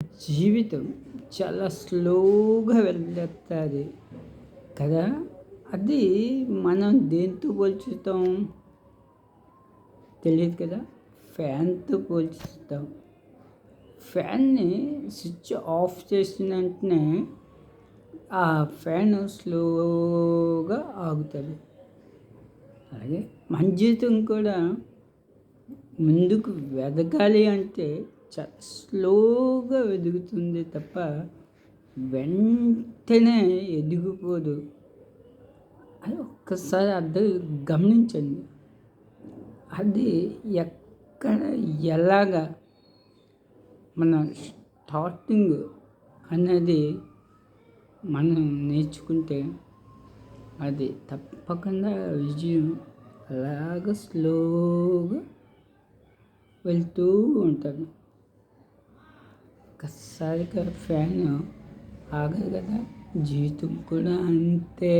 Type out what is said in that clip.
జీవితం చాలా స్లోగా వెళ్ళేస్తుంది కదా! అది మనం దేనితో పోల్చుతాం తెలీదు కదా! ఫ్యాన్‌తో పోల్చుతాం. ఫ్యాన్‌ని స్విచ్ ఆఫ్ చేసిన వెంటనే ఆ ఫ్యాను స్లోగా ఆగుతుంది. అలాగే మన జీవితం కూడా ముందుకు వెదగాలి అంటే చాలా స్లోగా ఎదుగుతుంది తప్ప వెంటనే ఎదిగిపోదు. అది ఒక్కసారి గమనించండి. అది ఎక్కడ ఎలాగా మన స్టార్టింగ్ అనేది మనం నేర్చుకుంటే అది తప్పకుండా విజయం అలాగ స్లోగా వెళ్తూ ఉంటుంది. ఒక్కసారిగా ఫ్యాను ఆగదు కదా! జీవితం కూడా అంతే.